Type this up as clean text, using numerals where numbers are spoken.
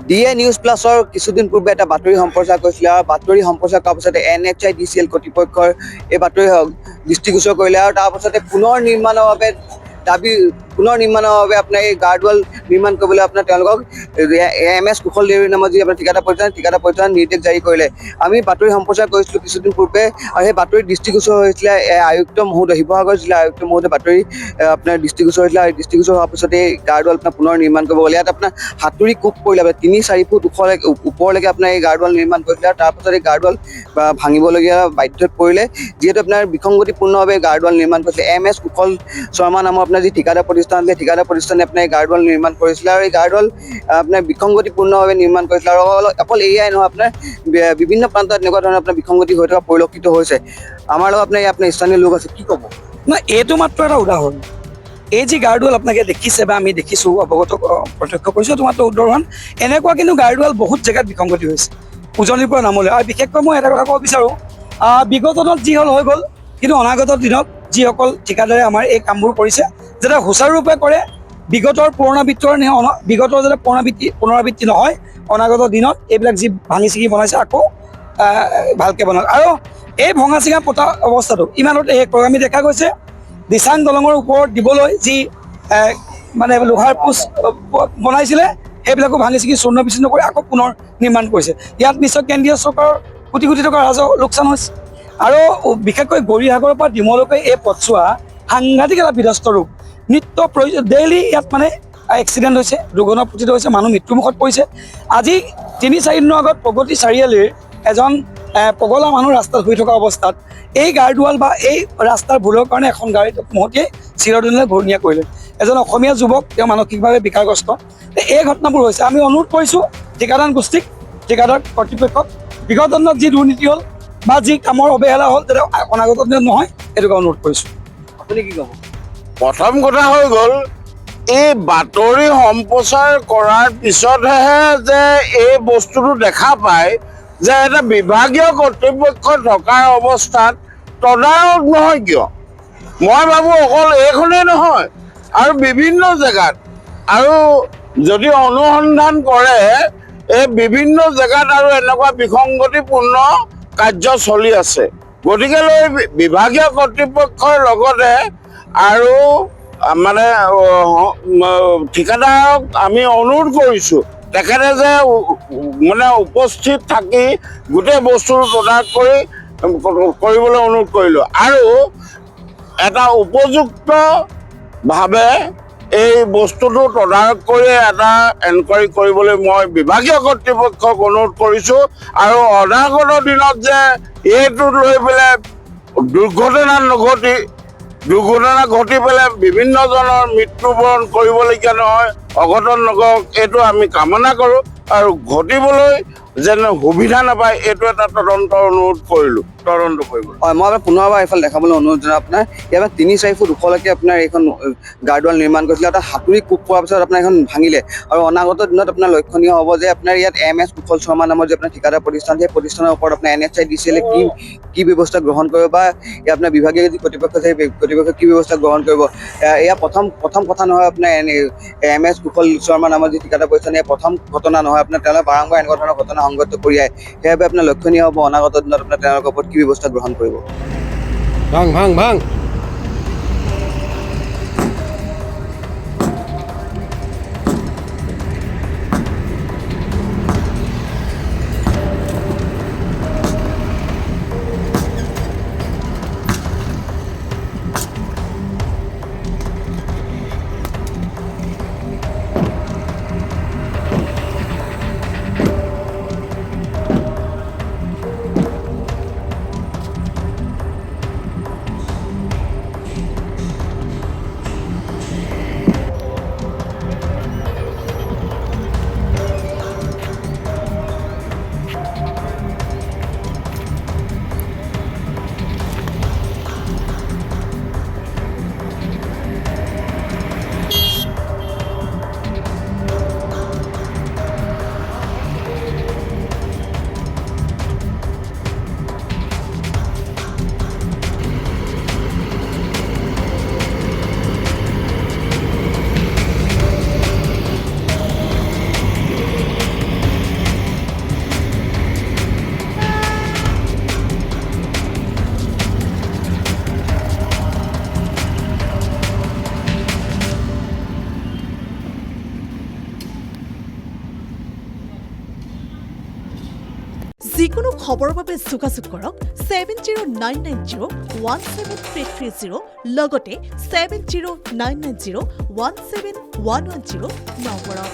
DA news প্লাছৰ কিছুদিন পূৰ্বে এটা বাতৰি সম্প্ৰচাৰ কৰিছিলে আৰু বাতৰি সম্প্ৰচাৰ কৰাৰ পাছতে NHIDCL কৰ্তৃপক্ষৰ এই বাতৰি দৃষ্টিগোচৰ কৰিলে আৰু তাৰ পাছতে পুনৰ নিৰ্মাণৰ বাবে আপোনাৰ এই গাৰ্ডৱাল নিৰ্মাণ কৰিবলৈ আপোনাৰ তেওঁলোকক MS কুশল দেউৰী নামৰ যি আপোনাৰ ঠিকাদাৰ প্ৰতিষ্ঠানে নিৰ্দেশ জাৰি কৰিলে। আমি বাতৰি সম্প্ৰচাৰ কৰিছিলোঁ কিছুদিন পূৰ্বে আৰু সেই বাতৰি দৃষ্টিগোচৰ হৈছিলে আয়ুক্ত মহোদয়, শিৱসাগৰ জিলা আয়ুক্ত মহোদয় বাতৰি আপোনাৰ দৃষ্টিগোচৰ হৈছিলে আৰু দৃষ্টিগোচৰ হোৱাৰ পিছতে এই গাৰ্ডৱাল আপোনাৰ পুনৰ নিৰ্মাণ কৰিব গ'লে ইয়াত আপোনাৰ হাতুৰি কোব পৰিলে ৩-৪ ফুট ওপৰলৈকে আপোনাৰ এই গাৰ্ডৱাল নিৰ্মাণ কৰিছিলে আৰু তাৰপাছত এই গাৰ্ডৱাল ভাঙিবলগীয়া বাধ্যত পৰিলে, যিহেতু আপোনাৰ বিসংগতিপূৰ্ণভাৱে গাৰ্ডৱাল নিৰ্মাণ কৰিছিলে। MS কুশল শৰ্মা নামৰ আপোনাৰ যি ঠিকাদাৰ প্ৰতিষ্ঠান আছিলে, ঠিকাদাৰ প্ৰতিষ্ঠানে আপোনাৰ এই গাৰ্ডৱাল নিৰ্মাণ কৰিছিলে আৰু এই গাৰ্ডৱাল আপোনাৰ বিসংগতিপূৰ্ণভাৱে নিৰ্মাণ কৰিছিলে আৰু অকল এয়াই নহয়, আপোনাৰ বিভিন্ন প্ৰান্তত এনেকুৱা ধৰণৰ আপোনাৰ বিসংগতি হৈ থকা পৰিলক্ষিত হৈছে। আমাৰ লগত আপোনাৰ স্থানীয় লোক আছে, কি ক'ব? নাই, এইটো মাত্ৰ এটা উদাহৰণ। এই যি গাৰ্ডৱাল আপোনালোকে দেখিছে বা আমি দেখিছোঁ, অৱগত প্ৰত্যক্ষ কৰিছোঁ, এইটো মাত্ৰ উদাহৰণ। এনেকুৱা কিন্তু গাৰ্ডৱাল বহুত জেগাত বিসংগতি হৈছে, উজনিৰ পৰা নামলৈ। আৰু বিশেষকৈ মই এটা কথা ক'ব বিচাৰোঁ, বিগত দিনত যি হ'ল হৈ গ'ল, কিন্তু অনাগত দিনত যিসকল ঠিকাদাৰে আমাৰ এই কামবোৰ কৰিছে যাতে সুচাৰুৰূপে কৰে, বিগতৰ বিগতৰ যাতে পুনৰাবৃত্তি নহয়, অনাগত দিনত এইবিলাক যি ভাঙি ছিঙি বনাইছে আকৌ ভালকৈ বনাওক। আৰু এই ভঙা চিঙা পতা অৱস্থাটো ইমানতে আমি দেখা গৈছে দিচাং দলঙৰ ওপৰত দিবলৈ যি মানে লোহাৰ পোষ্ট বনাইছিলে, সেইবিলাকো ভাঙি ছিঙি চূৰ্ণ বিচূৰ্ণ কৰি আকৌ পুনৰ নিৰ্মাণ কৰিছে। ইয়াত নিশ্চয় কেন্দ্ৰীয় চৰকাৰৰ কোটি কোটি টকাৰ ৰাজহ লোকচান হৈছে। আৰু বিশেষকৈ গৌৰীসাগৰৰ পৰা ডিমৌলৈকে এই পথছোৱা সাংঘাতিক এটা বিধ্বস্ত ৰূপ। ডেইলি ইয়াত মানে এক্সিডেণ্ট হৈছে, দুৰ্ঘটনা পতিত হৈছে, মানুহ মৃত্যুমুখত পৰিছে। আজি ৩-৪ দিনৰ আগত প্ৰগতি চাৰিআলিৰ এজন পগলা মানুহ ৰাস্তাত শুই থকা অৱস্থাত এই গাৰ্ডৱাল বা এই ৰাস্তাৰ ভুলৰ কাৰণে এখন গাড়ীত মহতিয়াই চিৰদিনলৈ ঘূৰণীয়া কৰিলে। এজন অসমীয়া যুৱক, তেওঁ মানসিকভাৱে বিকাৰগ্ৰস্ত। এই ঘটনাবোৰ হৈছে। আমি অনুৰোধ কৰিছোঁ ঠিকাদাৰ গোষ্ঠীক, ঠিকাদাৰ কৰ্তৃপক্ষক, বিগত দিনত যি দুৰ্নীতি হ'ল বা যি কামৰ অৱহেলা হ'ল যাতে অনাগত দিনত নহয়, এইটোকে অনুৰোধ কৰিছোঁ। আপুনি কি ক'ব? প্ৰথম কথা হৈ গ'ল, এই বাতৰি সম্প্ৰচাৰ কৰাৰ পিছতহে যে এই বস্তুটো দেখা পায় যে এটা বিভাগীয় কৰ্তৃপক্ষ থকাৰ অৱস্থাত তদাৰক নহয় কিয়? মই ভাবোঁ অকল এইখনেই নহয়, আৰু বিভিন্ন জেগাত, আৰু যদি অনুসন্ধান কৰে এই বিভিন্ন জেগাত আৰু এনেকুৱা বিসংগতিপূৰ্ণ কাৰ্য চলি আছে। গতিকে লৈ বিভাগীয় কৰ্তৃপক্ষৰ লগতে আৰু মানে ঠিকাদাৰক আমি অনুৰোধ কৰিছোঁ, তেখেতে যে মানে উপস্থিত থাকি গোটেই বস্তুটো তদাৰক কৰিবলৈ অনুৰোধ কৰিলোঁ আৰু এটা উপযুক্তভাৱে এই বস্তুটো তদাৰক কৰি এটা এনকুৱাৰী কৰিবলৈ মই বিভাগীয় কৰ্তৃপক্ষক অনুৰোধ কৰিছোঁ। আৰু অনাগত দিনত যে এইটো লৈ পেলাই দুৰ্ঘটনা ঘটি পেলাই বিভিন্নজনৰ মৃত্যুবৰণ কৰিবলগীয়া নহয়, অঘটন নকৰক, এইটো আমি কামনা কৰোঁ। আৰু ঘটিবলৈ যেন সুবিধা নাপায়, এইটো এটা তদন্ত অনুৰোধ কৰিলোঁ, তদন্ত কৰিব। হয়, মই আপোনাৰ পুনৰবাৰ এইফালে দেখাবলৈ অনুৰোধ জনাওঁ। আপোনাৰ ইয়াত ৩-৪ ফুট ওখলৈকে আপোনাৰ এইখন গাৰ্ডৱাল নিৰ্মাণ কৰিছিলে, এটা হাতুৰি কোব পোৱাৰ পিছত আপোনাৰ এইখন ভাঙিলে। আৰু অনাগত দিনত আপোনাৰ লক্ষণীয় হ'ব যে আপোনাৰ ইয়াত MS কুশল শৰ্মা নামৰ যি আপোনাৰ ঠিকাদাৰ প্ৰতিষ্ঠান, সেই প্ৰতিষ্ঠানৰ ওপৰত আপোনাৰ NHIDCL কি ব্যৱস্থা গ্ৰহণ কৰিব বা আপোনাৰ বিভাগীয় যি কৰ্তৃপক্ষ আছে, সেই কৰ্তৃপক্ষই কি ব্যৱস্থা গ্ৰহণ কৰিব। এয়া প্ৰথম কথা নহয় আপোনাৰ MS কুশল শৰ্মা নামৰ যি ঠিকাদাৰ প্ৰতিষ্ঠান, এয়া প্ৰথম ঘটনা নহয়। আপোনাৰ তেওঁলোকে বাৰম্বাৰ এনেকুৱা ধৰণৰ ঘটনা সংঘটিত কৰি আহে। সেইবাবে আপোনাৰ লক্ষণীয় হ'ব অনাগত দিনত আপোনাৰ তেওঁলোকৰ ওপৰত কি ব্যৱস্থা গ্ৰহণ কৰিব। ভাং যিকোনো খবৰৰ বাবে যোগাযোগ কৰক 7099017330 লগতে 7099017110 নম্বৰত।